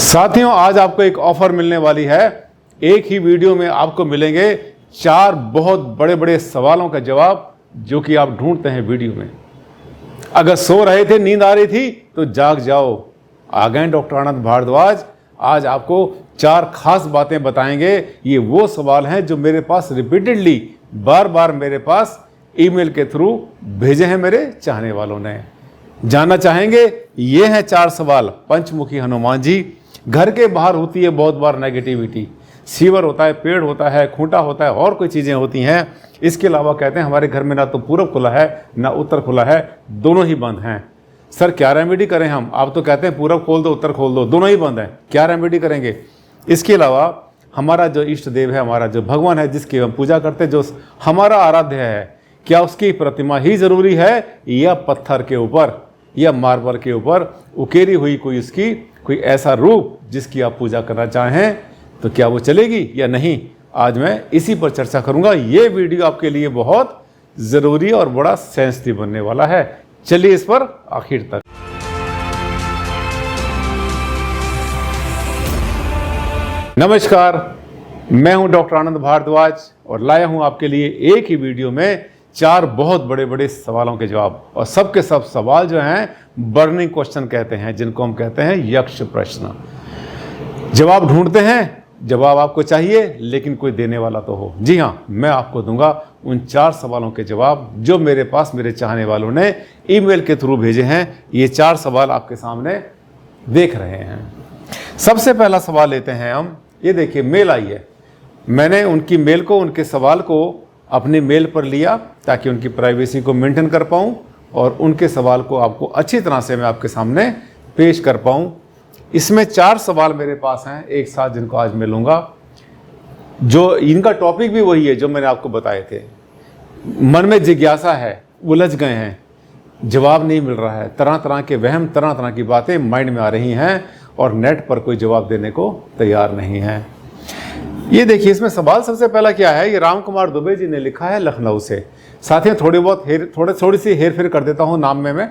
साथियों, आज आपको एक ऑफर मिलने वाली है। एक ही वीडियो में आपको मिलेंगे 4 बहुत बड़े बड़े सवालों का जवाब जो कि आप ढूंढते हैं वीडियो में। अगर सो रहे थे, नींद आ रही थी तो जाग जाओ। आ गए डॉक्टर आनंद भारद्वाज। आज आपको 4 खास बातें बताएंगे। ये वो सवाल हैं जो मेरे पास रिपीटेडली बार बार मेरे पास ईमेल के थ्रू भेजे हैं मेरे चाहने वालों ने। जानना चाहेंगे, ये हैं 4 सवाल। पंचमुखी हनुमान जी। घर के बाहर होती है बहुत बार नेगेटिविटी। सीवर होता है, पेड़ होता है, खूंटा होता है और कोई चीज़ें होती हैं। इसके अलावा कहते हैं हमारे घर में ना तो पूरब खुला है ना उत्तर खुला है, दोनों ही बंद हैं। सर क्या रेमेडी करें हम? आप तो कहते हैं पूरब खोल दो उत्तर खोल दो, दोनों ही बंद हैं, क्या रेमेडी करेंगे? इसके अलावा हमारा जो इष्ट देव है, हमारा जो भगवान है जिसकी हम पूजा करते हैं, जो हमारा आराध्य है, क्या उसकी प्रतिमा ही ज़रूरी है या पत्थर के ऊपर या मार्बल के ऊपर उकेरी हुई कोई उसकी कोई ऐसा रूप जिसकी आप पूजा करना चाहें तो क्या वो चलेगी या नहीं? आज मैं इसी पर चर्चा करूंगा। ये वीडियो आपके लिए बहुत ज़रूरी और बड़ा सेंसिटिव बनने वाला है। चलिए इस पर आखिर तक। नमस्कार, मैं हूं डॉक्टर आनंद भारद्वाज और लाया हूं आपके लिए एक ही वीडियो में 4 बहुत बड़े बड़े सवालों के जवाब। और सबके सब सवाल जो हैं बर्निंग क्वेश्चन कहते हैं, जिनको हम कहते हैं यक्ष प्रश्न। जवाब ढूंढते हैं, जवाब आपको चाहिए लेकिन कोई देने वाला तो हो। जी हाँ, मैं आपको दूंगा उन 4 सवालों के जवाब जो मेरे पास मेरे चाहने वालों ने ईमेल के थ्रू भेजे हैं। ये 4 सवाल आपके सामने देख रहे हैं। सबसे पहला सवाल लेते हैं हम। ये देखिए, मेल आई है। मैंने उनकी मेल को, उनके सवाल को अपनी मेल पर लिया ताकि उनकी प्राइवेसी को मेंटेन कर पाऊँ और उनके सवाल को आपको अच्छी तरह से मैं आपके सामने पेश कर पाऊँ। इसमें 4 सवाल मेरे पास हैं एक साथ, जिनको आज मैं लूँगा। जो इनका टॉपिक भी वही है जो मैंने आपको बताए थे। मन में जिज्ञासा है, उलझ गए हैं, जवाब नहीं मिल रहा है, तरह तरह के वहम, तरह तरह की बातें माइंड में आ रही हैं और नेट पर कोई जवाब देने को तैयार नहीं है। ये देखिए, इसमें सवाल सबसे पहला क्या है? ये राम कुमार दुबे जी ने लिखा है लखनऊ से। साथियों, थोड़ी सी हेर फेर कर देता हूँ नाम में मैं,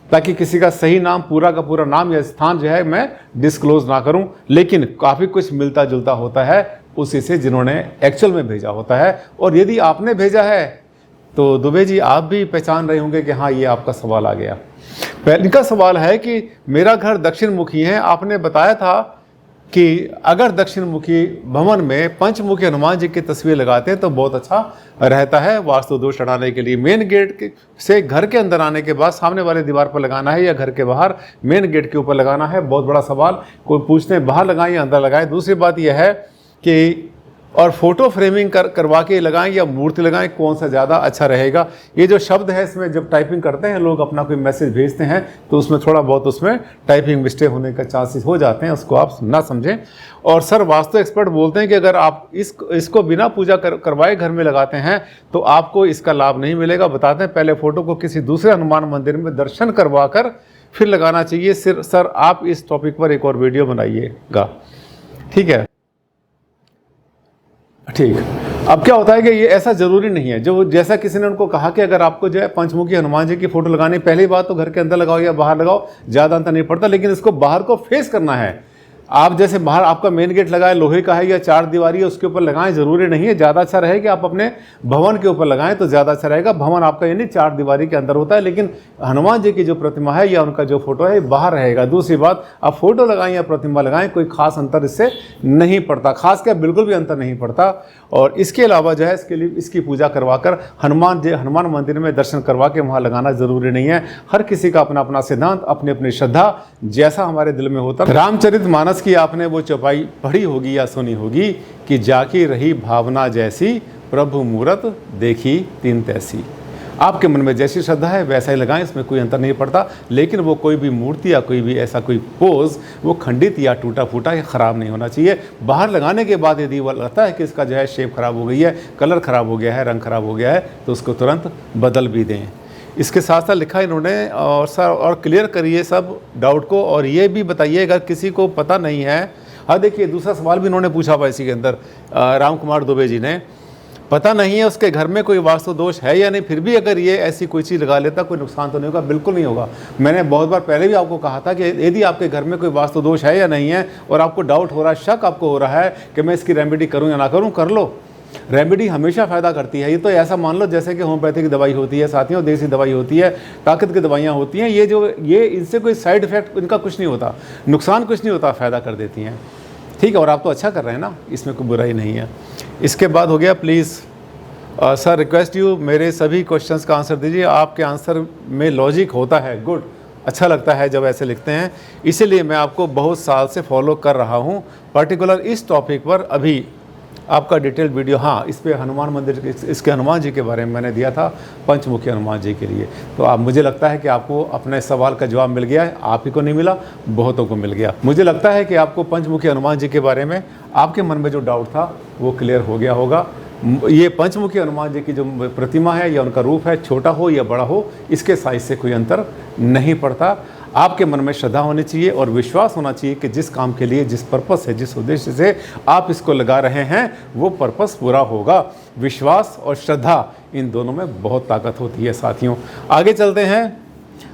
ताकि किसी का सही नाम, पूरा का पूरा नाम या स्थान जो है मैं डिस्क्लोज ना करूं। लेकिन काफ़ी कुछ मिलता जुलता होता है उसी से जिन्होंने एक्चुअल में भेजा होता है। और यदि आपने भेजा है तो दुबे जी आप भी पहचान रहे होंगे कि हाँ, ये आपका सवाल आ गया। इनका सवाल है कि मेरा घर दक्षिण मुखी है। आपने बताया था कि अगर दक्षिण मुखी भवन में पंचमुखी हनुमान जी की तस्वीर लगाते हैं तो बहुत अच्छा रहता है वास्तु दोष हटाने के लिए। मेन गेट से घर के अंदर आने के बाद सामने वाले दीवार पर लगाना है या घर के बाहर मेन गेट के ऊपर लगाना है? बहुत बड़ा सवाल। कोई पूछते हैं बाहर लगाएं या अंदर लगाएं। दूसरी बात यह है कि और फोटो फ्रेमिंग करवा के लगाएं या मूर्ति लगाएं, कौन सा ज़्यादा अच्छा रहेगा? ये जो शब्द है, इसमें जब टाइपिंग करते हैं लोग, अपना कोई मैसेज भेजते हैं तो उसमें थोड़ा बहुत उसमें टाइपिंग मिस्टेक होने का चांसेस हो जाते हैं, उसको आप ना समझें। और सर, वास्तु एक्सपर्ट बोलते हैं कि अगर आप इसको बिना पूजा करवाए घर में लगाते हैं तो आपको इसका लाभ नहीं मिलेगा। बताते हैं पहले फ़ोटो को किसी दूसरे हनुमान मंदिर में दर्शन करवा कर फिर लगाना चाहिए। सर आप इस टॉपिक पर एक और वीडियो बनाइएगा, ठीक है? ठीक। अब क्या होता है कि ये ऐसा ज़रूरी नहीं है। जो जैसा किसी ने उनको कहा कि अगर आपको जो है पंचमुखी हनुमान जी की फ़ोटो लगानी, पहली बात तो घर के अंदर लगाओ या बाहर लगाओ, ज़्यादा अंतर नहीं पड़ता। लेकिन इसको बाहर को फेस करना है। आप जैसे बाहर आपका मेन गेट लगाए, लोहे का है या 4 दीवारी है, उसके ऊपर लगाएं, ज़रूरी नहीं है। ज़्यादा अच्छा रहेगा आप अपने भवन के ऊपर लगाएं तो ज़्यादा अच्छा रहेगा। भवन आपका यानी 4 दीवारी के अंदर होता है, लेकिन हनुमान जी की जो प्रतिमा है या उनका जो फोटो है बाहर रहेगा। दूसरी बात, आप फोटो लगाएं या प्रतिमा लगाएं, कोई खास अंतर इससे नहीं पड़ता, खास क्या बिल्कुल भी अंतर नहीं पड़ता। और इसके अलावा जो है इसके लिए इसकी पूजा करवा कर हनुमान मंदिर में दर्शन करवा के वहाँ लगाना ज़रूरी नहीं है। हर किसी का अपना अपना सिद्धांत, अपनी अपनी श्रद्धा, जैसा हमारे दिल में होता है। रामचरितमानस की आपने वो चौपाई पढ़ी होगी या सुनी होगी कि जाकी रही भावना जैसी, प्रभु मूरत देखी तीन तैसी। आपके मन में जैसी श्रद्धा है वैसा ही लगाएं, इसमें कोई अंतर नहीं पड़ता। लेकिन वो कोई भी मूर्ति या कोई भी ऐसा कोई पोज वो खंडित या टूटा फूटा या ख़राब नहीं होना चाहिए। बाहर लगाने के बाद यदि वो लगता है कि इसका जो है शेप ख़राब हो गई है, कलर ख़राब हो गया है, रंग ख़राब हो गया है, तो उसको तुरंत बदल भी दें। इसके साथ साथ लिखा इन्होंने, और सर और क्लियर करिए सब डाउट को, और ये भी बताइए अगर किसी को पता नहीं है। हाँ देखिए, दूसरा सवाल भी इन्होंने पूछा हुआ इसी के अंदर, राम कुमार दुबे जी ने। पता नहीं है उसके घर में कोई वास्तु दोष है या नहीं, फिर भी अगर ये ऐसी कोई चीज़ लगा लेता, कोई नुकसान तो नहीं होगा? बिल्कुल नहीं होगा। मैंने बहुत बार पहले भी आपको कहा था कि यदि आपके घर में कोई वास्तु दोष है या नहीं है और आपको डाउट हो रहा है, शक आपको हो रहा है कि मैं इसकी रेमेडी करूँ या ना करूँ, कर लो। रेमेडी हमेशा फ़ायदा करती है। ये तो ऐसा मान लो जैसे कि होम्योपैथिक दवाई होती है साथियों, देसी दवाई होती है, ताकत की दवाइयाँ होती हैं, ये इनसे कोई साइड इफेक्ट इनका कुछ नहीं होता, नुकसान कुछ नहीं होता, फ़ायदा कर देती हैं। ठीक है, और आप तो अच्छा कर रहे हैं ना, इसमें कोई बुराई नहीं है। इसके बाद हो गया, प्लीज़ सर रिक्वेस्ट यू मेरे सभी क्वेश्चंस का आंसर दीजिए, आपके आंसर में लॉजिक होता है। गुड, अच्छा लगता है जब ऐसे लिखते हैं, इसीलिए मैं आपको बहुत साल से फॉलो कर रहा हूँ। पर्टिकुलर इस टॉपिक पर अभी आपका डिटेल वीडियो, हाँ, इस पर हनुमान मंदिर, इसके हनुमान जी के बारे में मैंने दिया था, पंचमुखी हनुमान जी के लिए। तो आप, मुझे लगता है कि आपको अपने सवाल का जवाब मिल गया है। आप ही को नहीं मिला, बहुतों को मिल गया। मुझे लगता है कि आपको पंचमुखी हनुमान जी के बारे में आपके मन में जो डाउट था वो क्लियर हो गया होगा। ये पंचमुखी हनुमान जी की जो प्रतिमा है या उनका रूप है, छोटा हो या बड़ा हो, इसके साइज से कोई अंतर नहीं पड़ता। आपके मन में श्रद्धा होनी चाहिए और विश्वास होना चाहिए कि जिस काम के लिए, जिस पर्पस है, जिस उद्देश्य से आप इसको लगा रहे हैं, वो पर्पस पूरा होगा। विश्वास और श्रद्धा, इन दोनों में बहुत ताकत होती है साथियों। आगे चलते हैं।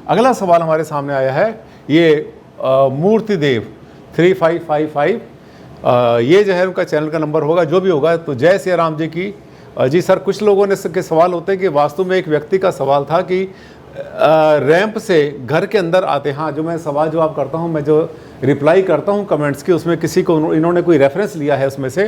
अगला सवाल हमारे सामने आया है, ये मूर्तिदेव 3555, ये जो है उनका चैनल का नंबर होगा, जो भी होगा। तो जय सिया राम जी की। जी सर, कुछ लोगों ने के सवाल होते हैं कि वास्तु में एक व्यक्ति का सवाल था कि रैंप से घर के अंदर आते, हाँ, जो मैं सवाल जवाब करता हूँ, मैं जो रिप्लाई करता हूँ कमेंट्स की, उसमें किसी को इन्होंने कोई रेफरेंस लिया है उसमें से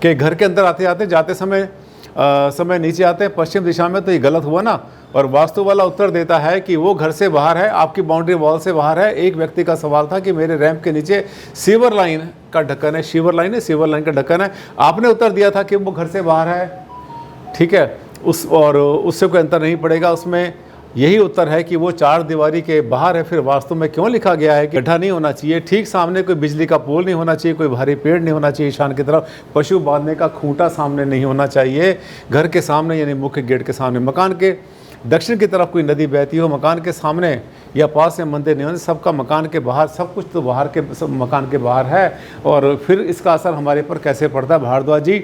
कि घर के अंदर आते आते जाते समय नीचे आते हैं पश्चिम दिशा में, तो ये गलत हुआ ना। और वास्तु वाला उत्तर देता है कि वो घर से बाहर है, आपकी बाउंड्री वॉल से बाहर है। एक व्यक्ति का सवाल था कि मेरे रैंप के नीचे सीवर लाइन का ढक्कन है, सीवर लाइन का ढक्कन है। आपने उत्तर दिया था कि वो घर से बाहर है, ठीक है, उससे कोई अंतर नहीं पड़ेगा। उसमें यही उत्तर है कि वो चार दीवारी के बाहर है। फिर वास्तु में क्यों लिखा गया है कि गड्ढा नहीं होना चाहिए, ठीक सामने कोई बिजली का पोल नहीं होना चाहिए, कोई भारी पेड़ नहीं होना चाहिए ईशान की तरफ, पशु बांधने का खूंटा सामने नहीं होना चाहिए, घर के सामने यानी मुख्य गेट के सामने, मकान के दक्षिण की तरफ कोई नदी बहती हो, मकान के सामने या पास में मंदिर नहीं होने, सबका मकान के बाहर, सब कुछ तो बाहर के, सब मकान के बाहर है। और फिर इसका असर हमारे पर कैसे पड़ता है? भारद्वाज जी,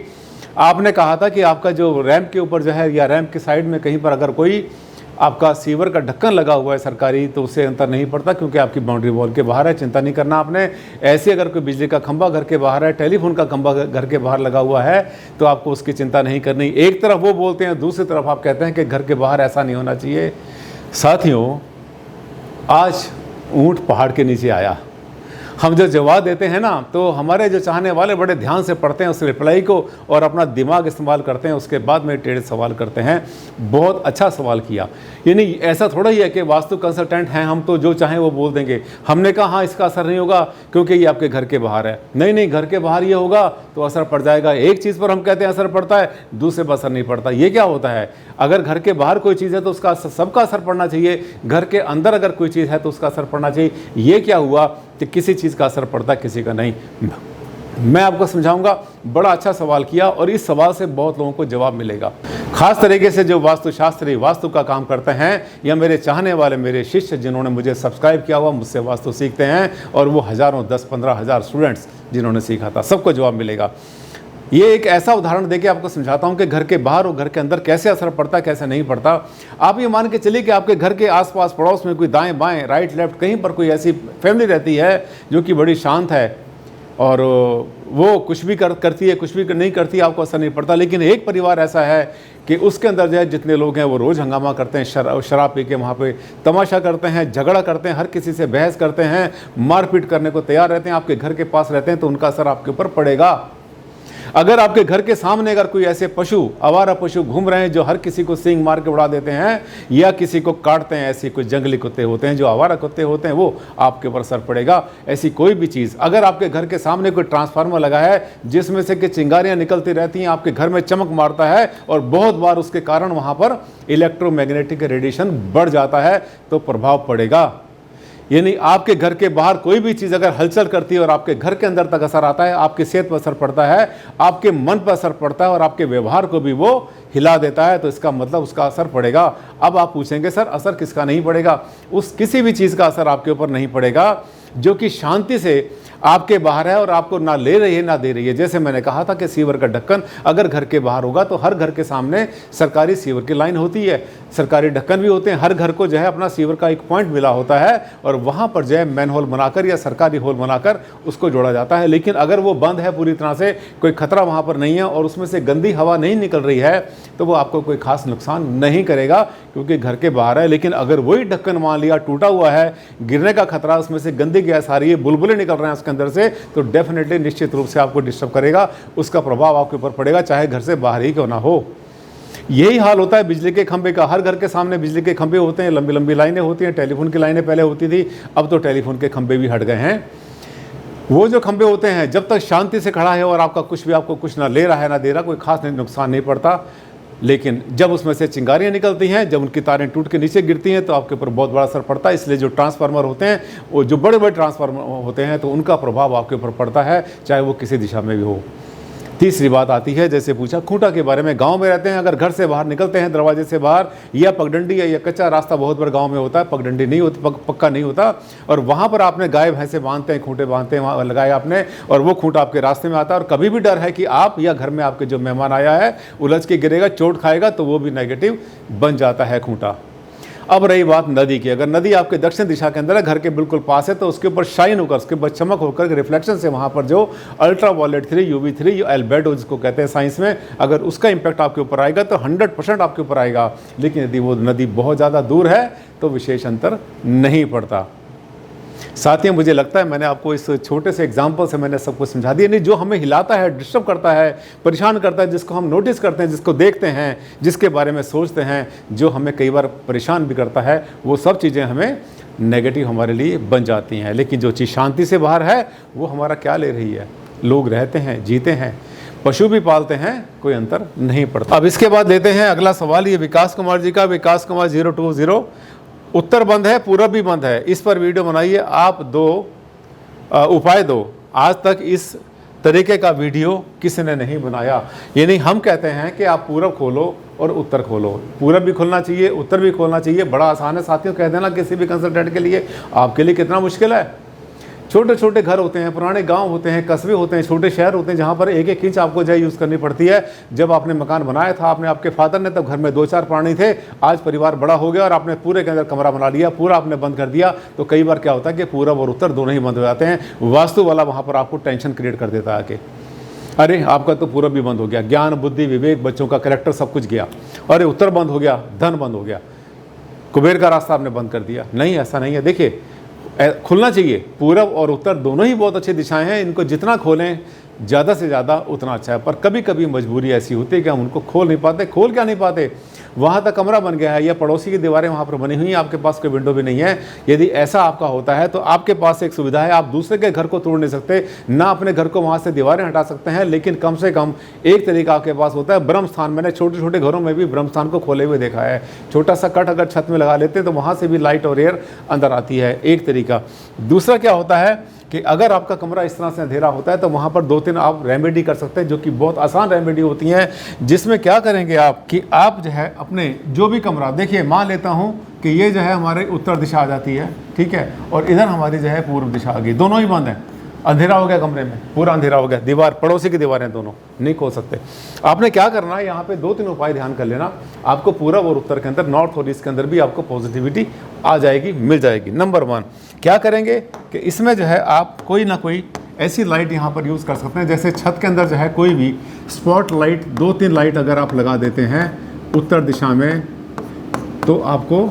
आपने कहा था कि आपका जो रैंप के ऊपर जो है या रैंप के साइड में कहीं पर अगर कोई आपका सीवर का ढक्कन लगा हुआ है सरकारी, तो उससे अंतर नहीं पड़ता क्योंकि आपकी बाउंड्री वॉल के बाहर है, चिंता नहीं करना आपने। ऐसे अगर कोई बिजली का खंभा घर के बाहर है, टेलीफोन का खंभा घर के बाहर लगा हुआ है, तो आपको उसकी चिंता नहीं करनी। एक तरफ वो बोलते हैं, दूसरी तरफ आप कहते हैं कि घर के बाहर ऐसा नहीं होना चाहिए। साथियों, आज ऊंट पहाड़ के नीचे आया। हम जो जवाब देते हैं ना, तो हमारे जो चाहने वाले बड़े ध्यान से पढ़ते हैं उस रिप्लाई को और अपना दिमाग इस्तेमाल करते हैं, उसके बाद में टेढ़े सवाल करते हैं। बहुत अच्छा सवाल किया। यानी ऐसा थोड़ा ही है कि वास्तु कंसल्टेंट हैं हम, तो जो चाहें वो बोल देंगे। हमने कहा हाँ इसका असर नहीं होगा क्योंकि ये आपके घर के बाहर है। नहीं, घर के बाहर ये होगा तो असर पड़ जाएगा। एक चीज़ पर हम कहते हैं असर पड़ता है, दूसरे पर असर नहीं पड़ता। ये क्या होता है? अगर घर के बाहर कोई चीज़ है तो उसका सबका असर पड़ना चाहिए, घर के अंदर अगर कोई चीज़ है तो उसका असर पड़ना चाहिए। ये क्या हुआ कि किसी चीज़ का असर पड़ता है, किसी का नहीं। मैं आपको समझाऊंगा। बड़ा अच्छा सवाल किया और इस सवाल से बहुत लोगों को जवाब मिलेगा। खास तरीके से जो वास्तुशास्त्री वास्तु का काम करते हैं या मेरे चाहने वाले मेरे शिष्य जिन्होंने मुझे सब्सक्राइब किया हुआ, मुझसे वास्तु सीखते हैं, और वो हज़ारों 10-15 हज़ार स्टूडेंट्स जिन्होंने सीखा था, सबको जवाब मिलेगा। ये एक ऐसा उदाहरण देके आपको समझाता हूँ कि घर के बाहर और घर के अंदर कैसे असर पड़ता है, कैसे नहीं पड़ता। आप ये मान के चलिए कि आपके घर के आसपास पड़ोस में कोई दाएं बाएं राइट लेफ्ट कहीं पर कोई ऐसी फैमिली रहती है जो कि बड़ी शांत है और वो कुछ भी करती है, कुछ भी नहीं करती, आपको असर नहीं पड़ता। लेकिन एक परिवार ऐसा है कि उसके अंदर जो है जितने लोग हैं वो रोज़ हंगामा करते हैं, शराब पी के वहाँ पे तमाशा करते हैं, झगड़ा करते हैं, हर किसी से बहस करते हैं, मारपीट करने को तैयार रहते हैं, आपके घर के पास रहते हैं, तो उनका असर आपके ऊपर पड़ेगा। अगर आपके घर के सामने अगर कोई ऐसे पशु, आवारा पशु घूम रहे हैं जो हर किसी को सींग मार के उड़ा देते हैं या किसी को काटते हैं, ऐसे कोई जंगली कुत्ते होते हैं, जो आवारा कुत्ते होते हैं, वो आपके ऊपर असर पड़ेगा। ऐसी कोई भी चीज़, अगर आपके घर के सामने कोई ट्रांसफार्मर लगा है जिसमें से कि चिंगारियाँ निकलती रहती हैं, आपके घर में चमक मारता है और बहुत बार उसके कारण वहाँ पर इलेक्ट्रोमैग्नेटिक रेडिएशन बढ़ जाता है, तो प्रभाव पड़ेगा। यानी आपके घर के बाहर कोई भी चीज़ अगर हलचल करती है और आपके घर के अंदर तक असर आता है, आपकी सेहत पर असर पड़ता है, आपके मन पर असर पड़ता है और आपके व्यवहार को भी वो हिला देता है, तो इसका मतलब उसका असर पड़ेगा। अब आप पूछेंगे सर असर किसका नहीं पड़ेगा? उस किसी भी चीज़ का असर आपके ऊपर नहीं पड़ेगा जो कि शांति से आपके बाहर है और आपको ना ले रही है ना दे रही है। जैसे मैंने कहा था कि सीवर का ढक्कन अगर घर के बाहर होगा तो हर घर के सामने सरकारी सीवर की लाइन होती है, सरकारी ढक्कन भी होते हैं, हर घर को जो है अपना सीवर का एक पॉइंट मिला होता है और वहाँ पर जो है मैन होल बनाकर या सरकारी होल बनाकर उसको जोड़ा जाता है। लेकिन अगर वो बंद है पूरी तरह से, कोई खतरा वहाँ पर नहीं है और उसमें से गंदी हवा नहीं निकल रही है, तो वो आपको कोई खास नुकसान नहीं करेगा क्योंकि घर के बाहर है। लेकिन अगर वही ढक्कन मान लिया टूटा हुआ है, गिरने का खतरा, उसमें से गंदी गैस आ रही है, बुलबुले निकल रहे हैं उसके अंदर से, तो डेफिनेटली निश्चित रूप से आपको डिस्टर्ब करेगा, उसका प्रभाव आपके ऊपर पड़ेगा, चाहे घर से बाहर ही क्यों ना हो। यही हाल होता है बिजली के खंभे का। हर घर के सामने बिजली के खंभे होते हैं, लंबी लंबी लाइनें होती हैं। टेलीफोन की लाइनें पहले होती थी, अब तो टेलीफोन के खंभे भी हट गए हैं। वो जो खंभे होते हैं, जब तक शांति से खड़ा है और आपका आपको कुछ ना ले रहा है ना दे रहा, कोई खास नुकसान नहीं पड़ता। लेकिन जब उसमें से चिंगारियाँ निकलती हैं, जब उनकी तारें टूट के नीचे गिरती हैं, तो आपके ऊपर बहुत बड़ा असर पड़ता है। इसलिए जो ट्रांसफार्मर होते हैं, वो जो बड़े बड़े ट्रांसफार्मर होते हैं, तो उनका प्रभाव आपके ऊपर पड़ता है, चाहे वो किसी दिशा में भी हो। तीसरी बात आती है, जैसे पूछा खूंटा के बारे में। गांव में रहते हैं, अगर घर से बाहर निकलते हैं दरवाजे से बाहर, या पगडंडी या कच्चा रास्ता बहुत बार गांव में होता है, पगडंडी नहीं होती, पक्का नहीं होता, और वहां पर आपने गाय भैंसे बांधते हैं, खूंटे बांधते हैं, वहाँ लगाए आपने, और वो खूंटा आपके रास्ते में आता है, और कभी भी डर है कि आप या घर में आपके जो मेहमान आया है उलझ के गिरेगा, चोट खाएगा, तो वो भी नेगेटिव बन जाता है खूंटा। अब रही बात नदी की। अगर नदी आपके दक्षिण दिशा के अंदर है, घर के बिल्कुल पास है, तो उसके ऊपर शाइन होकर, उसके ऊपर चमक होकर, रिफ्लेक्शन से वहाँ पर जो अल्ट्रावायलेट 3 UV3 एल्बेडो जिसको कहते हैं साइंस में, अगर उसका इम्पैक्ट आपके ऊपर आएगा तो 100% आपके ऊपर आएगा। लेकिन यदि वो नदी बहुत ज़्यादा दूर है तो विशेष अंतर नहीं पड़ता। साथियों, मुझे लगता है मैंने आपको इस छोटे से एग्जाम्पल से मैंने सब कुछ समझा दिया। नहीं, जो हमें हिलाता है, डिस्टर्ब करता है, परेशान करता है, जिसको हम नोटिस करते हैं, जिसको देखते हैं, जिसके बारे में सोचते हैं, जो हमें कई बार परेशान भी करता है, वो सब चीज़ें हमें नेगेटिव हमारे लिए बन जाती हैं। लेकिन जो चीज़ शांति से बाहर है, वो हमारा क्या ले रही है? लोग रहते हैं, जीते हैं, पशु भी पालते हैं, कोई अंतर नहीं पड़ता। अब इसके बाद लेते हैं अगला सवाल, ये विकास कुमार जी का। विकास कुमार 020, उत्तर बंद है, पूरब भी बंद है, इस पर वीडियो बनाइए, आप उपाय दो। आज तक इस तरीके का वीडियो किसी ने नहीं बनाया। यानी हम कहते हैं कि आप पूरब खोलो और उत्तर खोलो, पूरब भी खोलना चाहिए, उत्तर भी खोलना चाहिए। बड़ा आसान है साथियों, कह देना किसी भी कंसल्टेंट के लिए। आपके लिए कितना मुश्किल है? छोटे छोटे घर होते हैं, पुराने गांव होते हैं, कस्बे होते हैं, छोटे शहर होते हैं, जहाँ पर एक एक इंच आपको जो यूज़ करनी पड़ती है। जब आपने मकान बनाया था, आपके फादर ने, तब घर में 2-4 प्राणी थे। आज परिवार बड़ा हो गया और आपने पूरे के अंदर कमरा बना लिया, पूरा आपने बंद कर दिया, तो कई बार क्या होता है कि पूरब और उत्तर दोनों ही बंद हो जाते हैं। वास्तु वाला वहाँ पर आपको टेंशन क्रिएट कर देता है कि अरे आपका तो पूरब भी बंद हो गया, ज्ञान, बुद्धि, विवेक, बच्चों का कैरेक्टर सब कुछ गया। अरे उत्तर बंद हो गया, धन बंद हो गया, कुबेर का रास्ता आपने बंद कर दिया। नहीं, ऐसा नहीं है। देखिए, खुलना चाहिए। पूरब और उत्तर दोनों ही बहुत अच्छी दिशाएं हैं, इनको जितना खोलें ज़्यादा से ज़्यादा उतना अच्छा है। पर कभी कभी मजबूरी ऐसी होती है कि हम उनको खोल नहीं पाते। खोल क्या नहीं पाते? वहाँ तक कमरा बन गया है या पड़ोसी की दीवारें वहाँ पर बनी हुई हैं, आपके पास कोई विंडो भी नहीं है। यदि ऐसा आपका होता है तो आपके पास एक सुविधा है, आप दूसरे के घर को तोड़ नहीं सकते, ना अपने घर को वहाँ से दीवारें हटा सकते हैं, लेकिन कम से कम एक तरीका आपके पास होता है, ब्रह्म स्थान। मैंने छोटे छोटे घरों में भी ब्रह्म स्थान को खोले हुए देखा है। छोटा सा कट अगर छत में लगा लेते हैं तो वहाँ से भी लाइट और एयर अंदर आती है, एक तरीका। दूसरा क्या होता है कि अगर आपका कमरा इस तरह से अंधेरा होता है तो वहाँ पर 2-3 आप रेमेडी कर सकते हैं, जो कि बहुत आसान रेमेडी होती हैं। जिसमें क्या करेंगे आप कि आप जो है अपने जो भी कमरा, देखिए मान लेता हूँ कि ये जो है हमारे उत्तर दिशा आ जाती है, ठीक है, और इधर हमारी जो है पूर्व दिशा आ गई, दोनों ही बंद हैं, अंधेरा हो गया कमरे में, पूरा अंधेरा हो गया, दीवार, पड़ोसी की दीवारें दोनों नहीं खोल सकते। आपने क्या करना है, यहाँ पे 2-3 उपाय ध्यान कर लेना। आपको पूरब और उत्तर के अंदर, नॉर्थ और ईस्ट के अंदर भी आपको पॉजिटिविटी आ जाएगी, मिल जाएगी। नंबर 1 क्या करेंगे कि इसमें जो है आप कोई ना कोई ऐसी लाइट यहाँ पर यूज़ कर सकते हैं, जैसे छत के अंदर जो है कोई भी स्पॉट लाइट, 2-3 लाइट अगर आप लगा देते हैं उत्तर दिशा में, तो आपको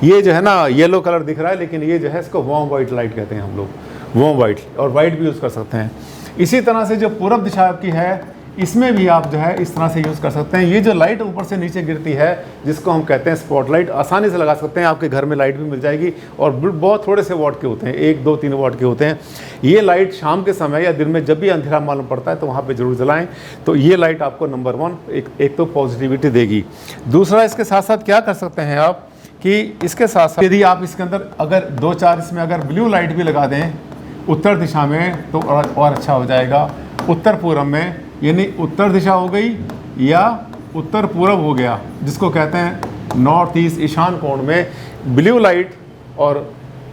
ये जो है ना येलो कलर दिख रहा है, लेकिन ये जो है इसको वार्म वाइट लाइट कहते हैं हम लोग, वार्म वाइट, और वाइट भी यूज़ कर सकते हैं। इसी तरह से जो पूरब दिशा आपकी है, इसमें भी आप जो है इस तरह से यूज़ कर सकते हैं। ये जो लाइट ऊपर से नीचे गिरती है, जिसको हम कहते हैं स्पॉटलाइट, आसानी से लगा सकते हैं। आपके घर में लाइट भी मिल जाएगी, और बहुत थोड़े से वॉट के होते हैं, 1-2-3 वॉट के होते हैं। ये लाइट शाम के समय या दिन में जब भी अंधेरा मालूम पड़ता है तो वहाँ पे ज़रूर जलाएं। तो ये लाइट आपको नंबर 1 एक तो पॉजिटिविटी देगी। दूसरा, इसके साथ साथ क्या कर सकते हैं आप कि इसके साथ साथ यदि आप इसके अंदर अगर 2-4 इसमें अगर ब्लू लाइट भी लगा दें उत्तर दिशा में, तो और अच्छा हो जाएगा। उत्तर पूरब में, यानी उत्तर दिशा हो गई या उत्तर पूरब हो गया, जिसको कहते हैं नॉर्थ ईस्ट, ईशान कोण में ब्लू लाइट और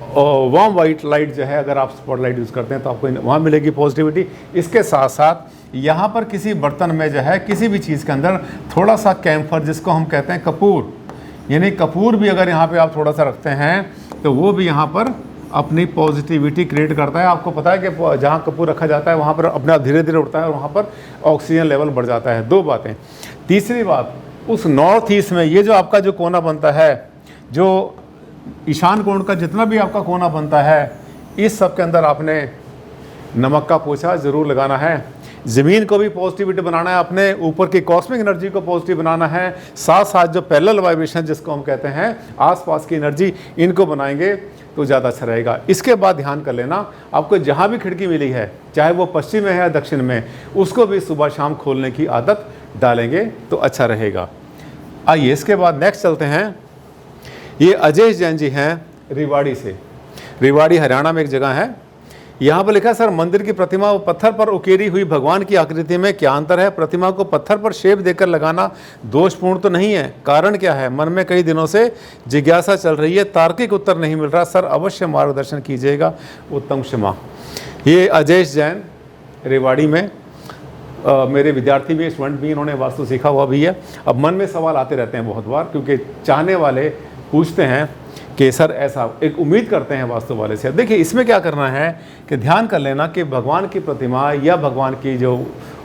वार्म वाइट लाइट जो है, अगर आप स्पॉट लाइट यूज़ करते हैं तो आपको वहाँ मिलेगी पॉजिटिविटी। इसके साथ साथ यहाँ पर किसी बर्तन में जो है, किसी भी चीज़ के अंदर थोड़ा सा कैम्फर, जिसको हम कहते हैं कपूर, यानी कपूर भी अगर यहाँ पे आप थोड़ा सा रखते हैं तो वो भी यहाँ पर अपनी पॉजिटिविटी क्रिएट करता है। आपको पता है कि जहाँ कपूर रखा जाता है वहाँ पर अपने आप धीरे धीरे उठता है और वहाँ पर ऑक्सीजन लेवल बढ़ जाता है। 2 बातें। तीसरी बात, उस नॉर्थ ईस्ट में ये जो आपका जो कोना बनता है, जो ईशान कोण का जितना भी आपका कोना बनता है, इस सब के अंदर आपने नमक का पोछा ज़रूर लगाना है। ज़मीन को भी पॉजिटिविटी बनाना है, अपने ऊपर की कॉस्मिक एनर्जी को पॉजिटिव बनाना है। साथ साथ जो पैरेलल वाइब्रेशन जिसको हम कहते हैं, आसपास की एनर्जी, इनको बनाएंगे तो ज़्यादा अच्छा रहेगा। इसके बाद ध्यान कर लेना, आपको जहाँ भी खिड़की मिली है, चाहे वो पश्चिम में है या दक्षिण में, उसको भी सुबह शाम खोलने की आदत डालेंगे तो अच्छा रहेगा। आइए इसके बाद नेक्स्ट चलते हैं। ये अजय जैन जी हैं रेवाड़ी से। रेवाड़ी हरियाणा में एक जगह है। यहाँ पर लिखा है, सर मंदिर की प्रतिमा व पत्थर पर उकेरी हुई भगवान की आकृति में क्या अंतर है? प्रतिमा को पत्थर पर शेप देकर लगाना दोषपूर्ण तो नहीं है? कारण क्या है? मन में कई दिनों से जिज्ञासा चल रही है, तार्किक उत्तर नहीं मिल रहा, सर अवश्य मार्गदर्शन कीजिएगा, उत्तम क्षमा। ये अजय जैन रेवाड़ी में मेरे विद्यार्थी भी, स्टूडेंट भी, इन्होंने वास्तु सीखा हुआ भी है। अब मन में सवाल आते रहते हैं बहुत बार, क्योंकि चाहने वाले पूछते हैं कि सर ऐसा, एक उम्मीद करते हैं वास्तु वाले से। देखिए इसमें क्या करना है कि ध्यान कर लेना कि भगवान की प्रतिमा या भगवान की जो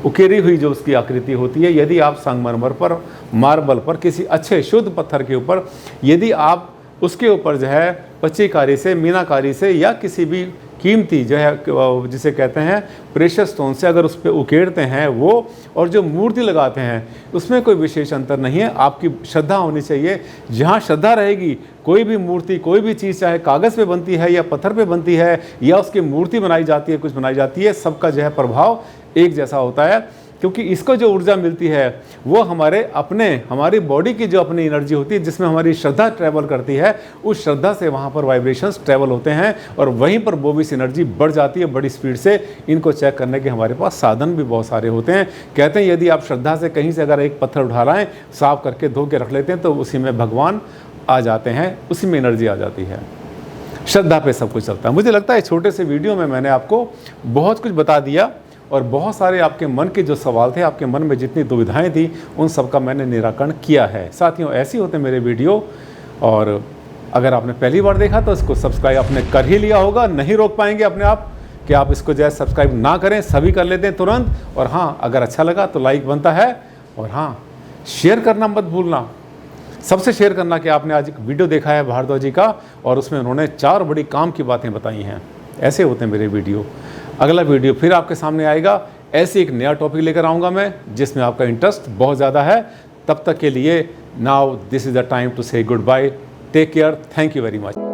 उकेरी हुई जो उसकी आकृति होती है, यदि आप संगमरमर पर, मार्बल पर, किसी अच्छे शुद्ध पत्थर के ऊपर, यदि आप उसके ऊपर जो है पच्चीकारी से, मीनाकारी से या किसी भी कीमती जो है जिसे कहते हैं प्रेशियस स्टोन से अगर उस पर उकेरते हैं वो, और जो मूर्ति लगाते हैं, उसमें कोई विशेष अंतर नहीं है। आपकी श्रद्धा होनी चाहिए। जहाँ श्रद्धा रहेगी, कोई भी मूर्ति, कोई भी चीज़, चाहे कागज़ पे बनती है या पत्थर पे बनती है या उसकी मूर्ति बनाई जाती है, कुछ बनाई जाती है, सबका जो है प्रभाव एक जैसा होता है। क्योंकि इसको जो ऊर्जा मिलती है वो हमारी बॉडी की जो अपनी एनर्जी होती है, जिसमें हमारी श्रद्धा ट्रैवल करती है, उस श्रद्धा से वहाँ पर वाइब्रेशंस ट्रैवल होते हैं और वहीं पर बोविस एनर्जी बढ़ जाती है बड़ी स्पीड से। इनको चेक करने के हमारे पास साधन भी बहुत सारे होते हैं। कहते हैं यदि आप श्रद्धा से कहीं से अगर एक पत्थर उठा लाएँ, साफ करके धो के रख लेते हैं, तो उसी में भगवान आ जाते हैं, उसी में एनर्जी आ जाती है। श्रद्धा पे सब कुछ चलता है। मुझे लगता है छोटे से वीडियो में मैंने आपको बहुत कुछ बता दिया और बहुत सारे आपके मन के जो सवाल थे, आपके मन में जितनी दुविधाएं थी, उन सब का मैंने निराकरण किया है। साथियों, ऐसे होते मेरे वीडियो, और अगर आपने पहली बार देखा तो इसको सब्सक्राइब आपने कर ही लिया होगा। नहीं रोक पाएंगे अपने आप कि आप इसको जो है सब्सक्राइब ना करें, सभी कर लेते हैं तुरंत। और हाँ, अगर अच्छा लगा तो लाइक बनता है, और हाँ, शेयर करना मत भूलना। सबसे शेयर करना कि आपने आज एक वीडियो देखा है भारद्वाज जी का, और उसमें उन्होंने 4 बड़ी काम की बातें बताई हैं। ऐसे होते हैं मेरे वीडियो। अगला वीडियो फिर आपके सामने आएगा, ऐसे एक नया टॉपिक लेकर आऊँगा मैं, जिसमें आपका इंटरेस्ट बहुत ज़्यादा है। तब तक के लिए now this is the time to say goodbye, take care, thank you very much.